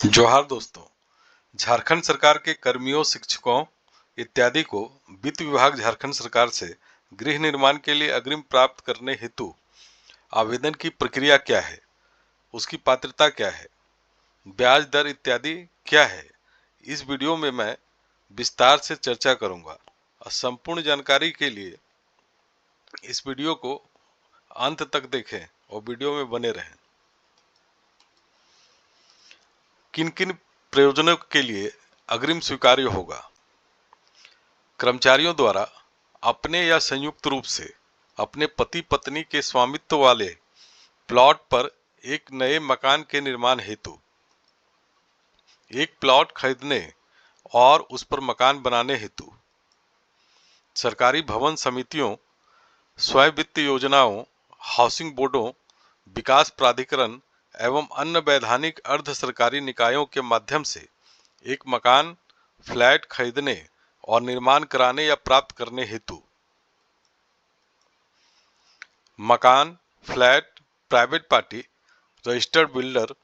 जोहार दोस्तों। झारखंड सरकार के कर्मियों, शिक्षकों इत्यादि को वित्त विभाग झारखंड सरकार से गृह निर्माण के लिए अग्रिम प्राप्त करने हेतु आवेदन की प्रक्रिया क्या है, उसकी पात्रता क्या है, ब्याज दर इत्यादि क्या है, इस वीडियो में मैं विस्तार से चर्चा करूंगा। और संपूर्ण जानकारी के लिए इस वीडियो को अंत तक देखें और वीडियो में बने रहें। किन किन प्रयोजनों के लिए अग्रिम स्वीकार्य होगा? कर्मचारियों द्वारा अपने या संयुक्त रूप से अपने पति पत्नी के स्वामित्व वाले प्लॉट पर एक नए मकान के निर्माण हेतु एक प्लॉट खरीदने और उस पर मकान बनाने हेतु सरकारी भवन समितियों, स्वयं वित्त योजनाओं, हाउसिंग बोर्डों, विकास प्राधिकरण एवं अन्य वैधानिक अर्ध सरकारी निकायों के माध्यम से एक मकान, फ्लैट खरीदने और निर्माण कराने या प्राप्त करने हेतु मकान, flat, private party, registered builder,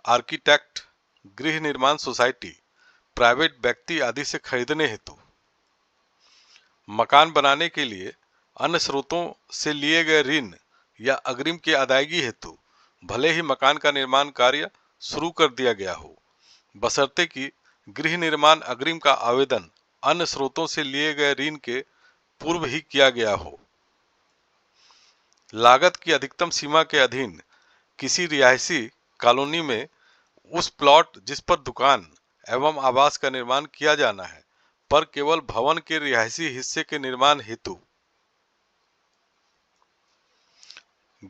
architect, गृह निर्माण सोसाइटी, प्राइवेट व्यक्ति आदि से खरीदने हेतु मकान बनाने के लिए अन्य स्रोतों से लिए गए ऋण या अग्रिम की अदायगी हेतु भले ही मकान का निर्माण कार्य शुरू कर दिया गया हो, बशर्ते कि गृह निर्माण अग्रिम का आवेदन अन्य स्रोतों से लिए गए ऋण के पूर्व ही किया गया हो। लागत की अधिकतम सीमा के अधीन किसी रिहायशी कॉलोनी में उस प्लॉट जिस पर दुकान एवं आवास का निर्माण किया जाना है पर केवल भवन के रिहायशी हिस्से के निर्माण हेतु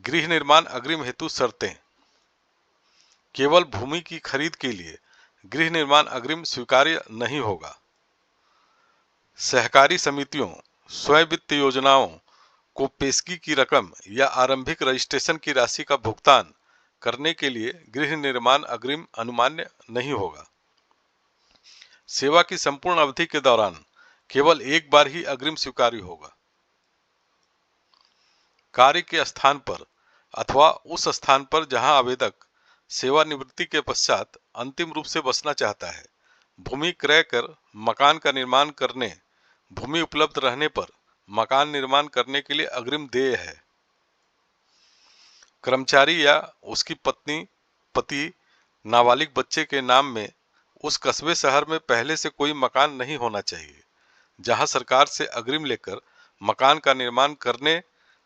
गृह निर्माण अग्रिम हेतु शर्तें। केवल भूमि की खरीद के लिए गृह निर्माण अग्रिम स्वीकार्य नहीं होगा। सहकारी समितियों, स्वयं वित्त योजनाओं को पेशगी की रकम या आरंभिक रजिस्ट्रेशन की राशि का भुगतान करने के लिए गृह निर्माण अग्रिम अनुमान्य नहीं होगा। सेवा की संपूर्ण अवधि के दौरान केवल एक बार ही अग्रिम स्वीकार्य होगा। कार्य के स्थान पर अथवा उस स्थान पर जहां आवेदक सेवानिवृत्ति के पश्चात अंतिम रूप से बसना चाहता है, भूमि क्रय कर मकान का निर्माण करने, भूमि उपलब्ध रहने पर मकान निर्माण करने के लिए अग्रिम देय है। कर्मचारी या उसकी पत्नी, पति, नाबालिग बच्चे के नाम में उस कस्बे शहर में पहले से कोई मकान नहीं होना चाहिए जहां सरकार से अग्रिम लेकर मकान का निर्माण करने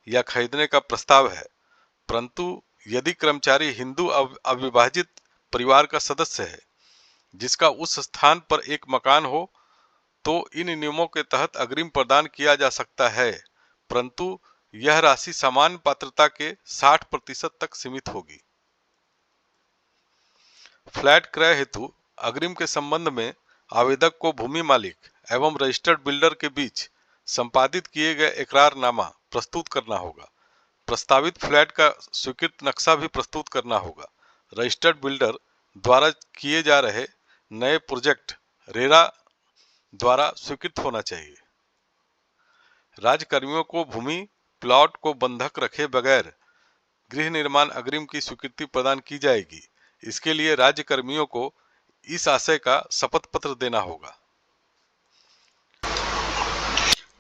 या खरीदने का प्रस्ताव है। परंतु यदि कर्मचारी हिंदू अविभाजित परिवार का सदस्य है जिसका उस स्थान पर एक मकान हो तो इन नियमों के तहत अग्रिम प्रदान किया जा सकता है, परंतु यह राशि सामान्य पात्रता के 60% तक सीमित होगी। फ्लैट क्रय हेतु अग्रिम के संबंध में आवेदक को भूमि मालिक एवं रजिस्टर्ड बिल्डर के बीच संपादित किए गए इकरारनामा प्रस्तुत करना होगा। प्रस्तावित फ्लैट का स्वीकृत नक्शा भी प्रस्तुत करना होगा। रजिस्टर्ड बिल्डर द्वारा किए जा रहे नए प्रोजेक्ट रेरा द्वारा स्वीकृत होना चाहिए। राज्य कर्मियों को भूमि प्लॉट को बंधक रखे बगैर गृह निर्माण अग्रिम की स्वीकृति प्रदान की जाएगी। इसके लिए राज्य कर्मियों को इस आशय का शपथ पत्र देना होगा।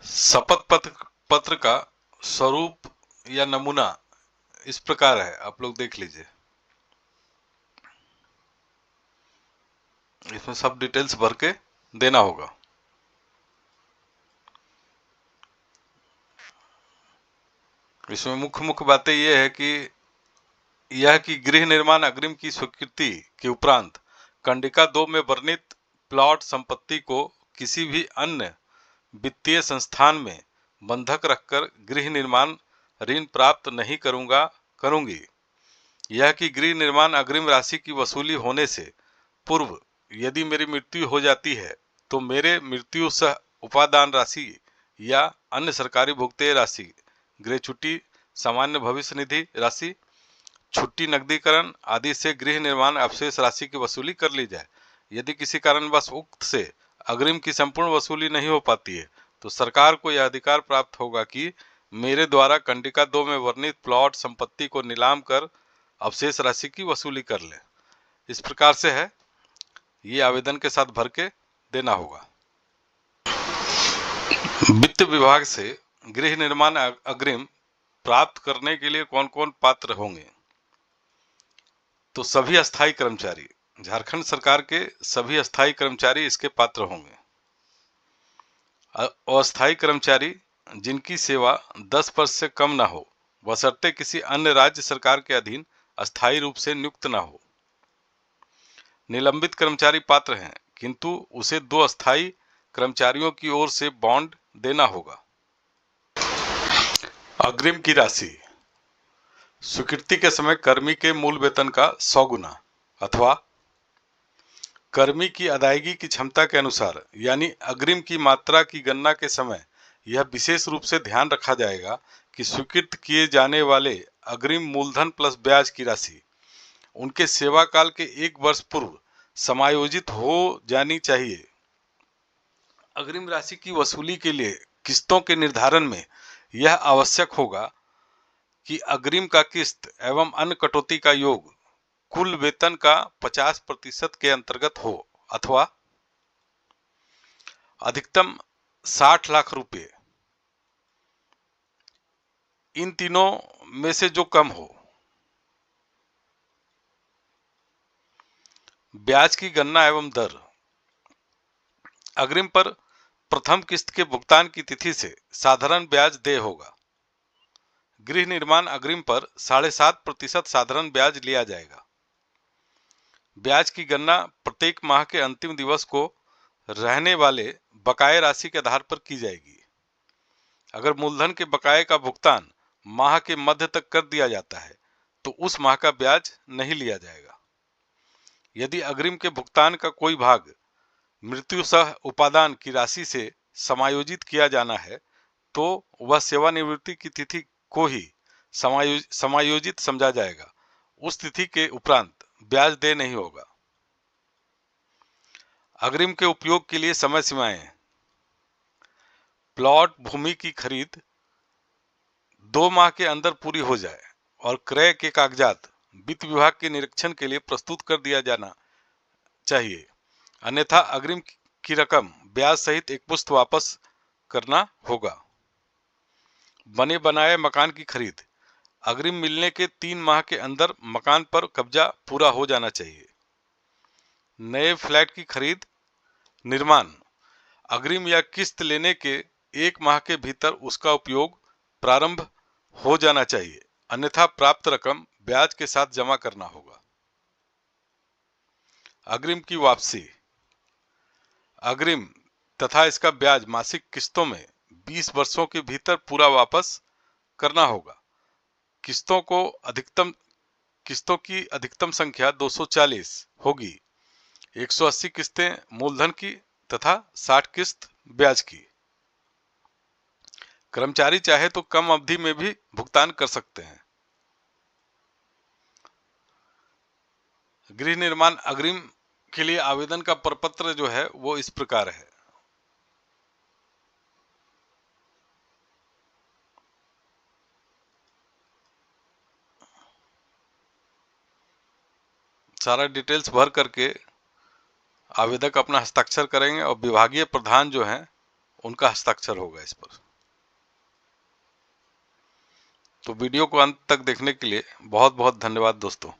शपथ पत्र का स्वरूप या नमूना इस प्रकार है, आप लोग देख लीजिए। इसमें सब डिटेल्स भर के देना होगा। इसमें मुख्य बातें यह है कि गृह निर्माण अग्रिम की स्वीकृति के उपरांत कंडिका 2 में वर्णित प्लॉट संपत्ति को किसी भी अन्य वित्तीय संस्थान में बंधक रखकर गृह निर्माण ऋण प्राप्त नहीं करूंगी। यह कि गृह निर्माण अग्रिम राशि की वसूली होने से पूर्व यदि मेरी मृत्यु हो जाती है तो मेरे मृत्यु सह उपादान राशि या अन्य सरकारी भुगतेय राशि, ग्रेच्युटी, सामान्य भविष्य निधि राशि, छुट्टी नकदीकरण आदि से गृह निर्माण अवशेष राशि की वसूली कर ली जाए। यदि किसी कारणवश उक्त से अग्रिम की संपूर्ण वसूली नहीं हो पाती है तो सरकार को यह अधिकार प्राप्त होगा कि मेरे द्वारा कंडिका 2 में वर्णित प्लॉट संपत्ति को नीलाम कर अवशेष राशि की वसूली कर ले। इस प्रकार से है, ये आवेदन के साथ भर के देना होगा। वित्त विभाग से गृह निर्माण अग्रिम प्राप्त करने के लिए कौन कौन पात्र होंगे? तो सभी अस्थायी कर्मचारी, झारखंड सरकार के सभी अस्थायी कर्मचारी इसके पात्र होंगे। अस्थायी कर्मचारी जिनकी सेवा 10 वर्ष से कम न हो, बशर्ते किसी अन्य राज्य सरकार के अधीन अस्थायी रूप से नियुक्त न हो। निलंबित कर्मचारी पात्र हैं, किंतु उसे 2 अस्थायी कर्मचारियों की ओर से बॉन्ड देना होगा। अग्रिम की राशि स्वीकृति के समय कर्मी के मूल वेतन का 100 गुना अथवा कर्मी की अदायगी की क्षमता के अनुसार, यानी अग्रिम की मात्रा की गणना के समय यह विशेष रूप से ध्यान रखा जाएगा कि स्वीकृत किए जाने वाले अग्रिम मूलधन प्लस ब्याज की राशि उनके सेवा काल के 1 वर्ष पूर्व समायोजित हो जानी चाहिए। अग्रिम राशि की वसूली के लिए किस्तों के निर्धारण में यह आवश्यक होगा कि अग्रिम का किस्त एवं अन्य कटौती का योग कुल वेतन का 50% के अंतर्गत हो अथवा अधिकतम 60 लाख रुपए, इन तीनों में से जो कम हो। ब्याज की गणना एवं दर अग्रिम पर प्रथम किस्त के भुगतान की तिथि से साधारण ब्याज देय होगा। गृह निर्माण अग्रिम पर 7.5% साधारण ब्याज लिया जाएगा। ब्याज की गणना प्रत्येक माह के अंतिम दिवस को रहने वाले बकाये राशि के आधार पर की जाएगी। अगर मूलधन के बकाये का भुगतान माह के मध्य तक कर दिया जाता है तो उस माह का ब्याज नहीं लिया जाएगा। यदि अग्रिम के भुगतान का कोई भाग मृत्यु सह उपादान की राशि से समायोजित किया जाना है तो वह सेवानिवृत्ति की तिथि को ही समायोजित समझा जाएगा। उस तिथि के उपरांत ब्याज देय नहीं होगा। अग्रिम के उपयोग के लिए समय सीमाएं: प्लॉट भूमि की खरीद 2 माह के अंदर पूरी हो जाए और क्रय के कागजात वित्त विभाग के निरीक्षण के लिए प्रस्तुत कर दिया जाना चाहिए, अन्यथा अग्रिम की रकम ब्याज सहित एकमुश्त वापस करना होगा। बने बनाए मकान की खरीद अग्रिम मिलने के 3 माह के अंदर मकान पर कब्जा पूरा हो जाना चाहिए। नए फ्लैट की खरीद निर्माण अग्रिम या किस्त लेने के 1 माह के भीतर उसका उपयोग प्रारंभ हो जाना चाहिए, अन्यथा प्राप्त रकम ब्याज के साथ जमा करना होगा। अग्रिम की वापसी अग्रिम तथा इसका ब्याज मासिक किस्तों में 20 वर्षों के भीतर पूरा वापस करना होगा। किस्तों की अधिकतम संख्या 240 होगी। 180 किस्तें मूलधन की तथा 60 किस्त ब्याज की। कर्मचारी चाहे तो कम अवधि में भी भुगतान कर सकते हैं। गृह निर्माण अग्रिम के लिए आवेदन का प्रपत्र जो है वो इस प्रकार है। सारा डिटेल्स भर करके आवेदक अपना हस्ताक्षर करेंगे और विभागीय प्रधान जो हैं उनका हस्ताक्षर होगा इस पर। तो वीडियो को अंत तक देखने के लिए बहुत बहुत धन्यवाद दोस्तों।